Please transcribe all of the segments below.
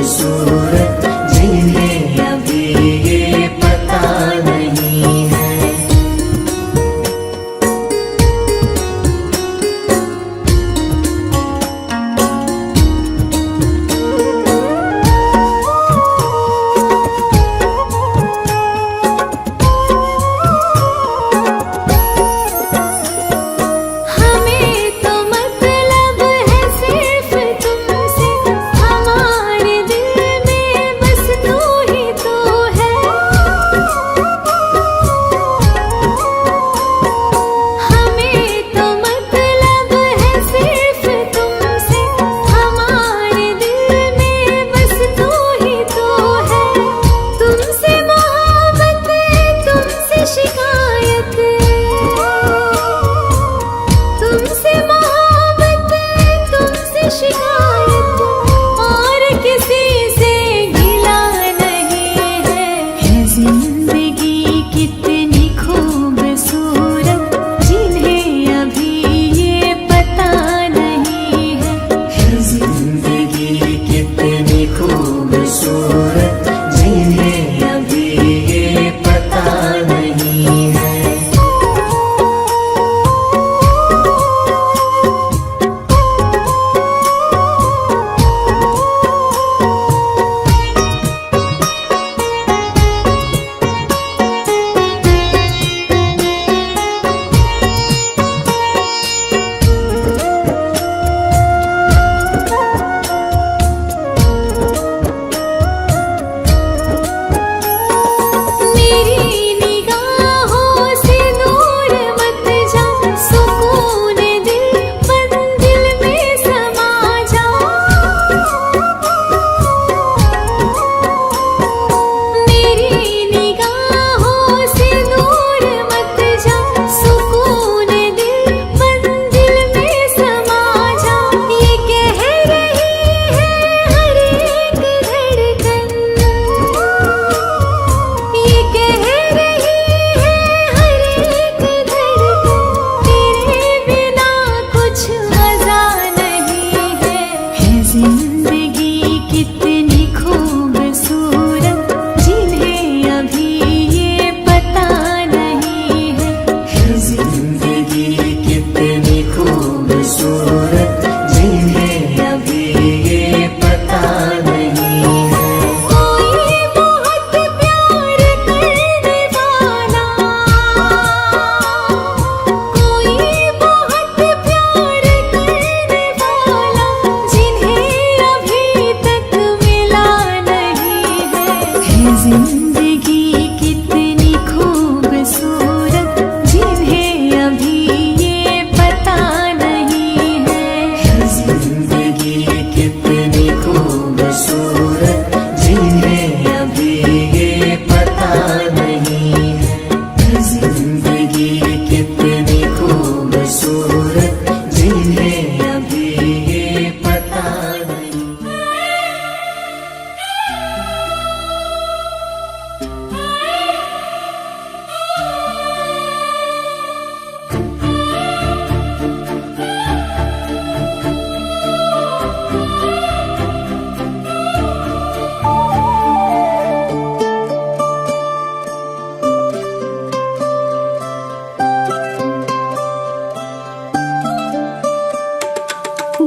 खूबसूरत जिन्हें अभी ये पता नहीं है।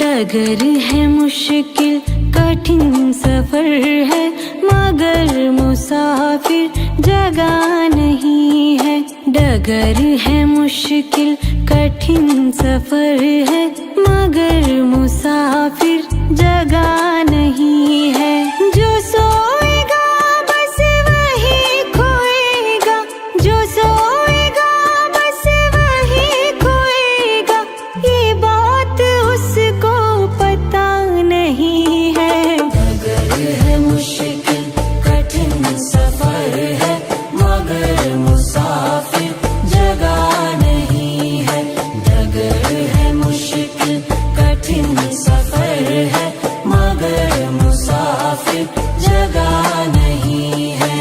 डगर है मुश्किल कठिन सफर है, मगर मुसाफिर जगह नहीं है। डगर है मुश्किल कठिन सफर है, मगर मुसाफिर जगह नहीं है। जो सोएगा बस वही खोएगा, जो सोएगा बस वही खोएगा, ये बात उसको पता नहीं है। डगर है मुश्किल कठिन सफर है, मगर मुसाफिर जगह नहीं है। डगर है मुश्किल कठिन सफर है, मगर मुसाफिर जगह नहीं है।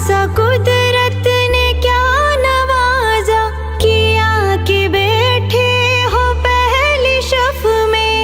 सा कुदरत ने क्या नवाजा, किया कि बैठे हो पहली शफ में।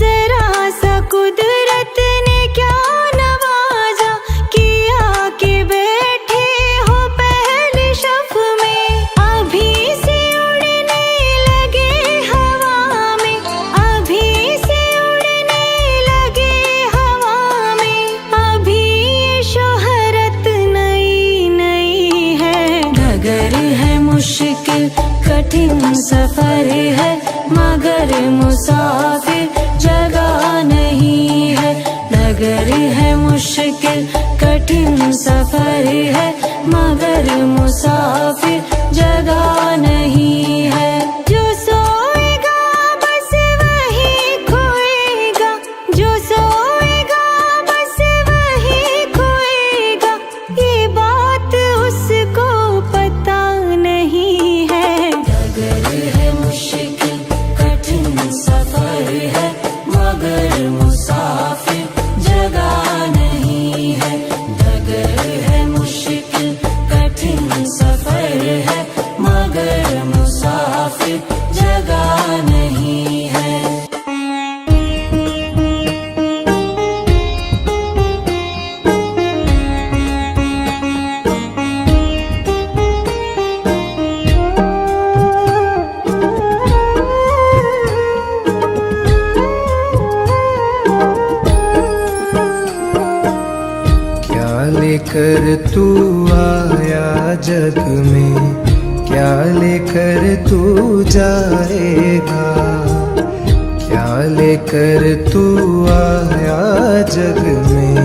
जरा सा कुदरत ने क्या नवाजा, किया कि बैठे हो पहली शफ में। अभी से उड़ने लगे हवा में, अभी से उड़ने लगे हवा में। अभी ये शोहरत नई नई है। डगर है मुश्किल कठिन सफर है, मगर मुसाफिर जगह नहीं है। डगर है मुश्किल कठिन सफर है, मगर मुसाफिर जगह नहीं है। जो सोएगा बस वही खोएगा, जो सोएगा बस वही खोएगा। ये बात उसको पता नहीं है। डगर है मुश्किल कठिन सफर है, मगर मुसाफिर जगह नहीं है। डगर है मुश्किल कठिन सफर है, मगर मुसाफिर जगह नहीं है। क्या लेकर तू आया जग में, क्या लेकर तू जाएगा। क्या लेकर तू आया जग में,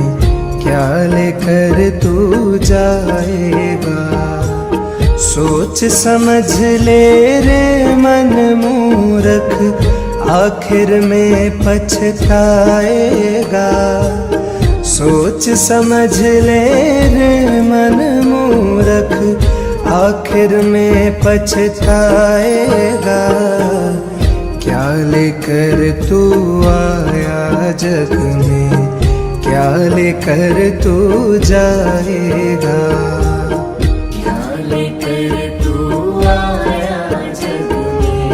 क्या लेकर तू जाएगा। सोच समझ ले रे मन मूर्ख, आखिर में पछताएगा। सोच समझ ले रे मन मूर्ख, आखिर में पछताएगा। क्या लेकर तू आया जग में, क्या लेकर तू जाएगा। क्या लेकर तू आया जग में,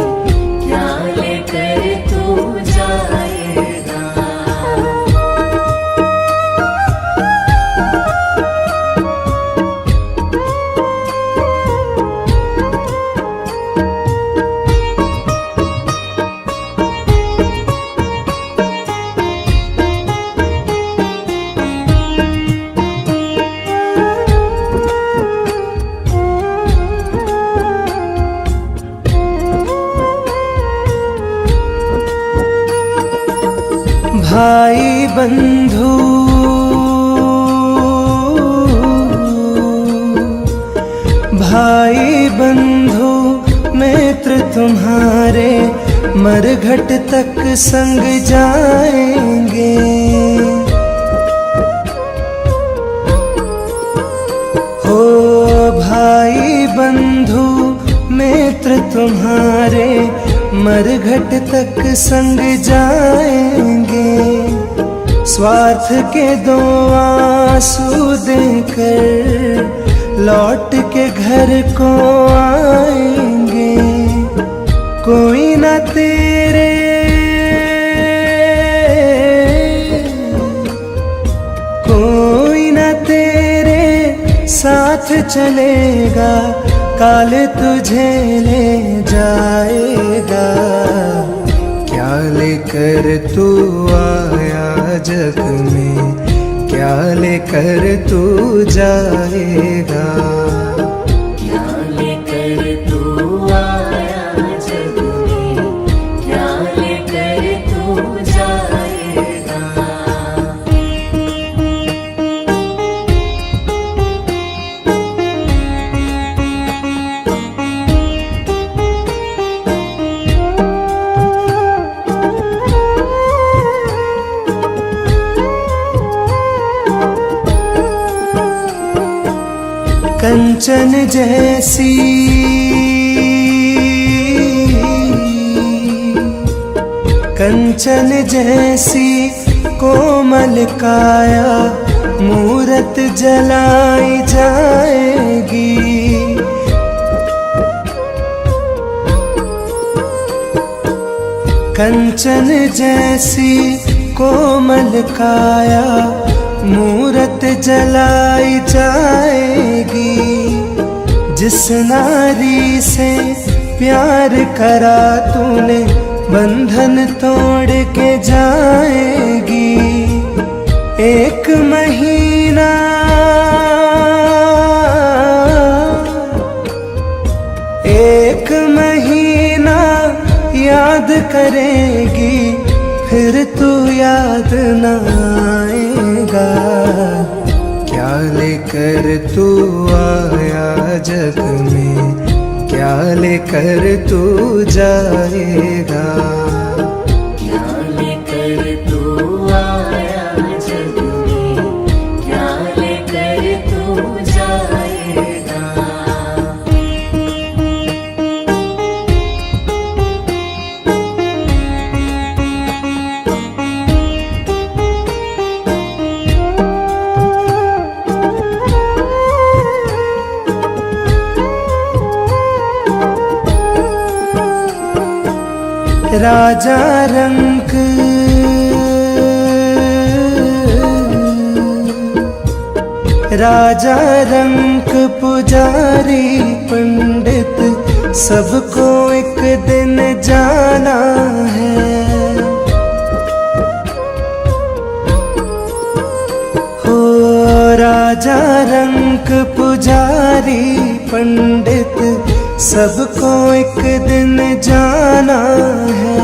क्या लेकर तू जाएगा। भाई बंधु भाई बंधु मित्र तुम्हारे मरघट तक संग जाएंगे। हो भाई बंधु मित्र तुम्हारे मरघट तक संग जाएंगे। स्वार्थ के दो आंसू देकर लौट के घर को आएंगे। कोई ना तेरे कोई ना तेरे साथ चलेगा, काल तुझे ले जाएगा। क्या लेकर तू आया जग में, क्या लेकर तू जाएगा। क्या लेकर तू आया जग में, क्या लेकर तू जाएगा। कंचन जैसी कंचन जैसी कोमल काया, मूरत मूरत जलाई जाएगी। कंचन जैसी कोमल काया मूरत जलाई जाएगी। जिस नारी से प्यार करा तूने बंधन तोड़ के जाएगी। एक महीना याद करेगी, फिर तू याद न आएगा। क्या लेकर तू आया जग में, क्या लेकर तू जाएगा। क्या लेकर तू आया जग में, क्या लेकर तू जाएगा। राजा रंक राजा रंक पुजारी पंडित सबको एक दिन जाना है। हो राजा रंक पुजारी पंडित सबको एक दिन जाना है।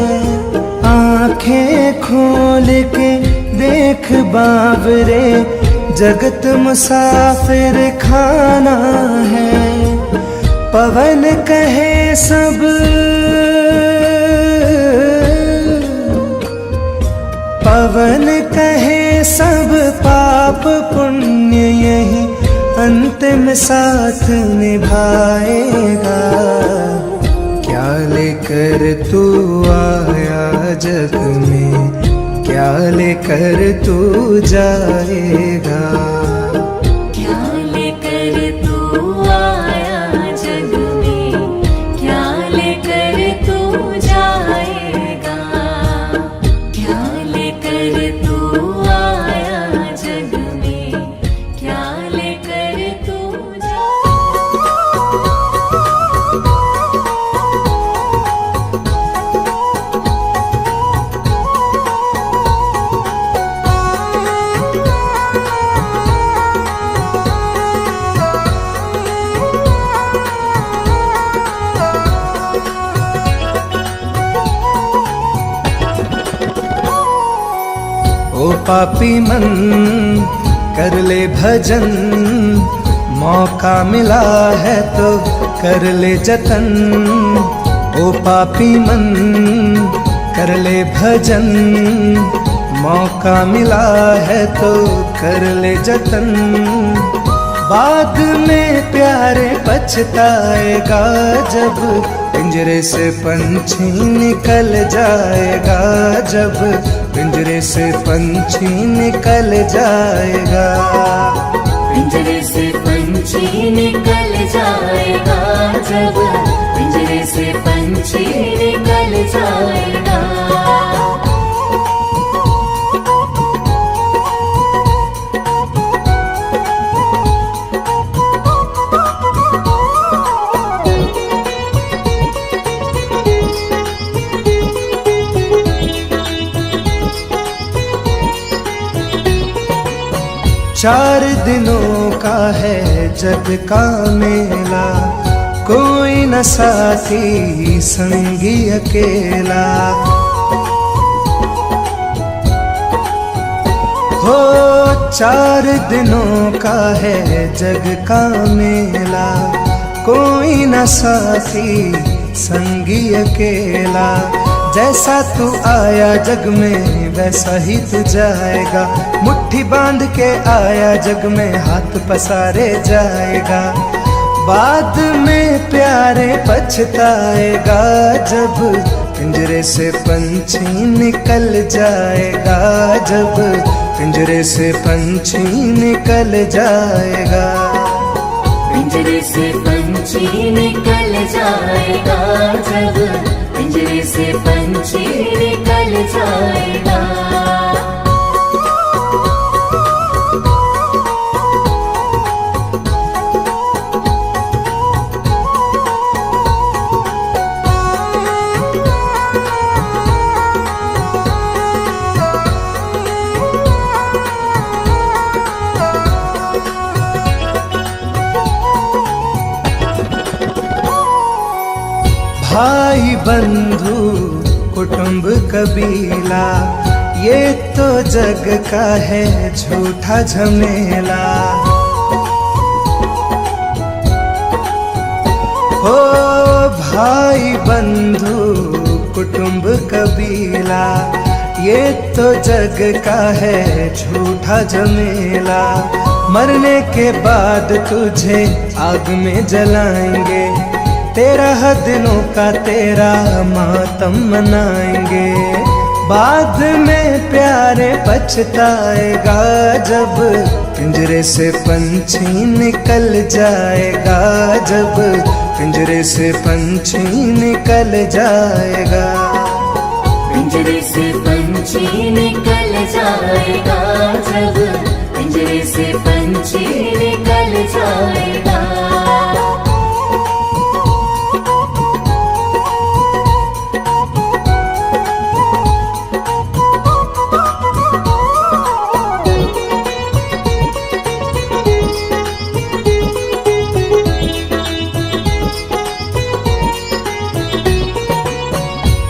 आंखें खोल के देख बाबरे, जगत मुसाफिर खाना है। पवन कहे सब पवन कहे सब पाप पुण्य यही अंतिम साथ निभाएगा। क्या लेकर तू आया जग में, क्या लेकर तू जाएगा। क्या लेकर तू आया जग में, क्या लेकर तू जाएगा। क्या लेकर तू आया जग में, क्या लेकर तू ओ पापी मन कर ले भजन, मौका मिला है तो कर ले जतन। ओ पापी मन कर ले भजन, मौका मिला है तो कर ले जतन। बाद में प्यारे पछताएगा जब पिंजरे से पंछी निकल जाएगा। जब पिंजरे से पंछी निकल जाएगा। पिंजरे से पंछी निकल जाएगा। जब पिंजरे से पंछी निकल जाएगा। चार दिनों का है जग का मेला, कोई न साथी संगी अकेला। हो चार दिनों का है जग का मेला, कोई न साथी संगी अकेला। जैसा तू आया जग में वैसा ही तू जाएगा। मुट्ठी बांध के आया जग में हाथ पसारे जाएगा। बाद में प्यारे पछताएगा जब पिंजरे से पंछी निकल जाएगा। जब पिंजरे से पंछी निकल जाएगा। पिंजरे से पंछी निकल जाएगा, जब पिंजरे से पंछी निकल जाएगा। भाई बंधु कुटुंब कबीला, ये तो जग का है झूठा झमेला। हो भाई बंधु कुटुंब कबीला, ये तो जग का है झूठा झमेला। मरने के बाद तुझे आग में जलाएंगे, 13 दिनों का तेरा मातम मनाएंगे। बाद में प्यारे पछताएगा, जब पिंजरे से पंछी निकल जाएगा। जब पिंजरे से पंछी निकल जाएगा। पिंजरे से पंछी निकल जाएगा, जब पिंजरे से पंछी निकल जाएगा।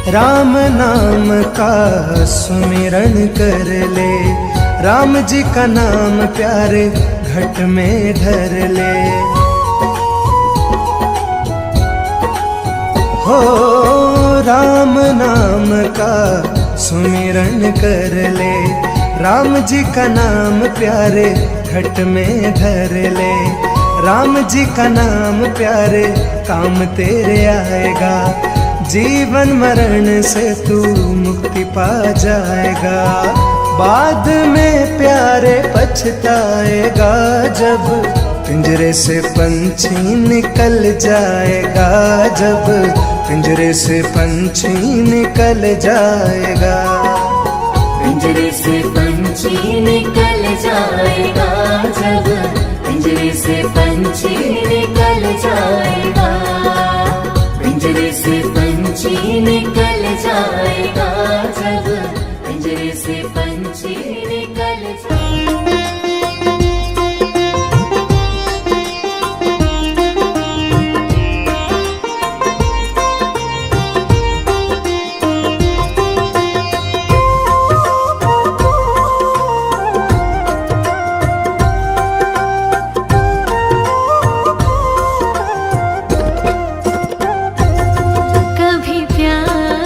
राम नाम का सुमिरन कर ले, राम जी का नाम प्यारे घट में धर ले। हो राम नाम का सुमिरन कर ले, राम जी का नाम प्यारे घट में धर ले। राम जी का नाम प्यारे काम तेरे आएगा, जीवन मरण से तू मुक्ति पा जाएगा। बाद में प्यारे पछताएगा, जब पिंजरे से पंछी निकल जाएगा। जब पिंजरे से पंछी निकल जाएगा। पिंजरे से पंछी निकल जाएगा, जब पिंजरे से पंछी निकल जाएगा। पिंजरे से पंछी निकल जाएगा, जब पिंजरे से पंछी निकल जाएगा। कभी प्यार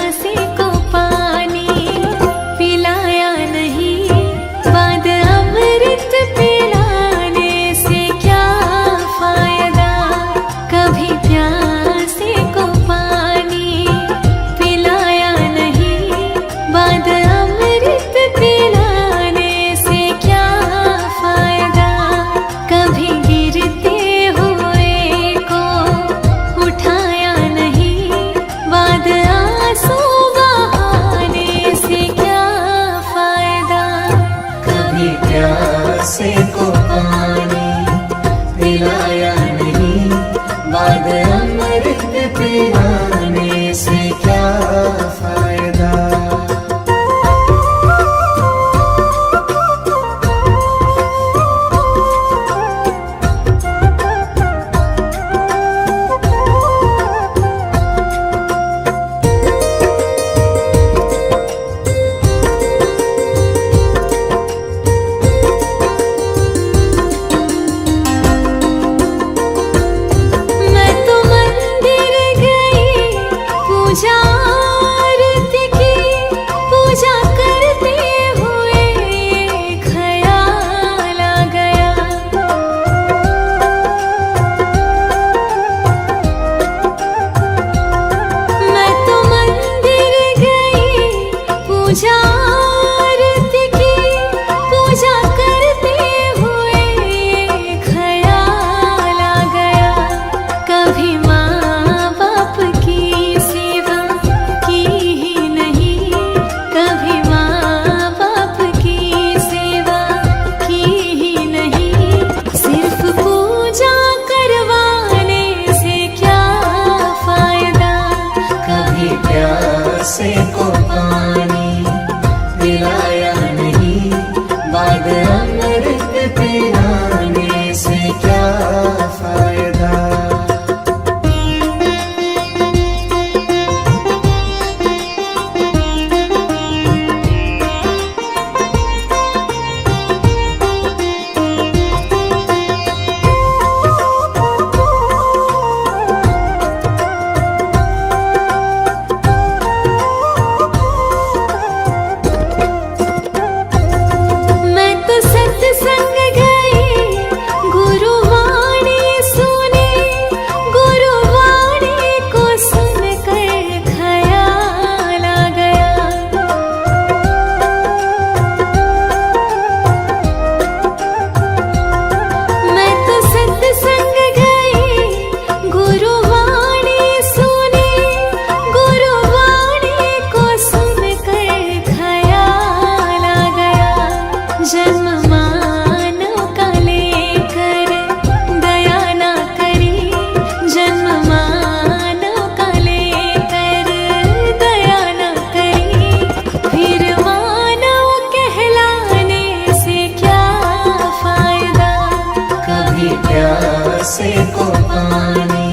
कभी प्यासे को पानी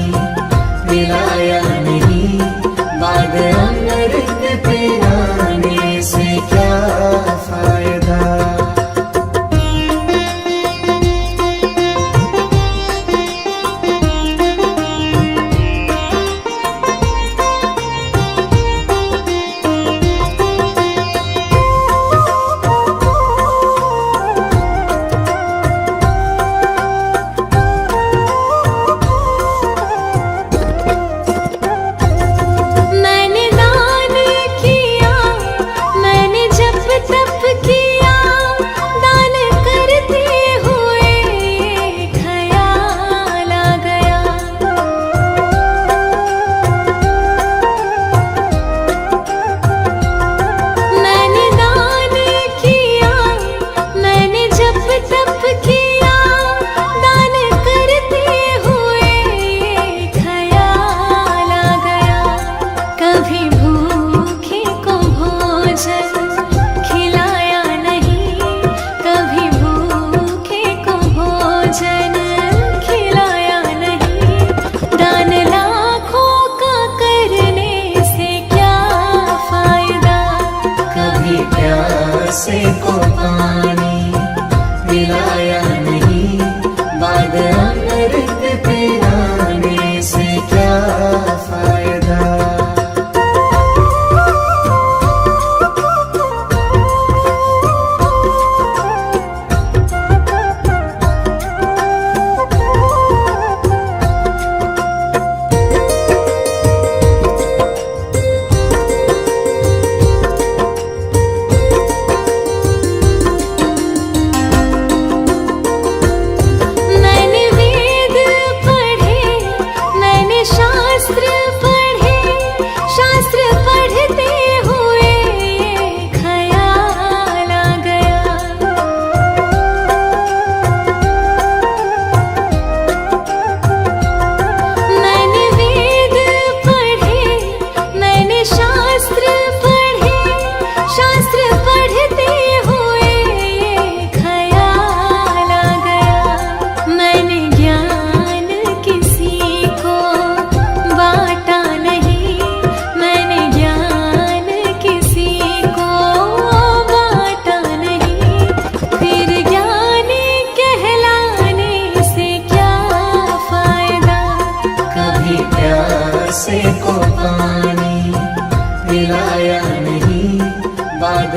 पिलाया नहीं, बाद अमृत पिलाने से क्या फायदा। मैंने दान किया, मैंने जप तप किया, दान करते हुए ख्याल आ गया। मैंने दान किया, मैंने जप तप किया, दान करते हुए ख्याल आ गया। कभी भूखे को भोजन खिलाया नहीं, कभी भूखे को भोजन खिलाया नहीं, दान लाखों का करने से क्या फायदा। कभी प्यासे को पानी पिलाया नहीं, बाद अमृत पिलाने से क्या फायदा। मैंने वेद पढ़े, मैंने शास्त्र पढ़े, शास्त्र पढ़ते हुए ख्याल आ गया। मैंने वेद पढ़े, मैंने शास्त्र पढ़े, शास्त्र पढ़ते हुए ख्याल आ गया। मैंने ज्ञान किसी को बांटा नहीं, मैंने ज्ञान किसी को बांटा नहीं, फिर ज्ञानी कहलाने से क्या फायदा। कभी प्यासे को पानी पिलाया नहीं, बाद